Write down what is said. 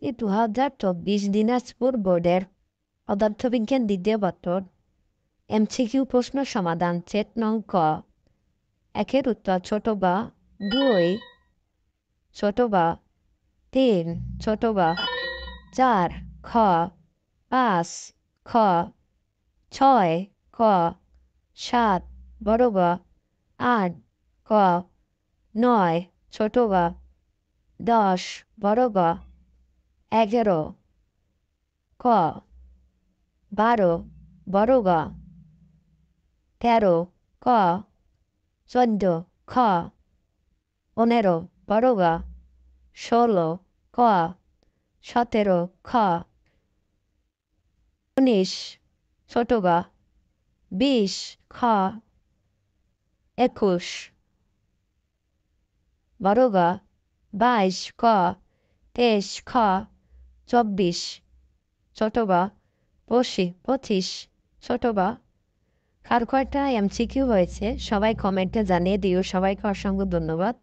এই 2024 দিনাজপুর বোর্ডের পদার্থবিজ্ঞান দ্বিতীয় পত্র এমসিকিউ প্রশ্ন সমাধান সেট নং ক। একের উত্তর ছোট বা 2, ছোট বা 3, ছোট বা 4, খ 5, খ 6, ক 7, বড় বা 8, ক 9, ছোট বা 10, বড় বা 11, ক 12, বড় বা 13, ক 14, খ 15, বড় বা 16, ক 17, খ 19, ছোট বা 20, খ 21, বড় বা 22, ক 23, খ 24, ছোট বা 25, ছোট বা। কার কয়টা এমসিকিউ হয়েছে সবাই কমেন্টে জানিয়ে দিও। সবাইকে অসংখ্য ধন্যবাদ।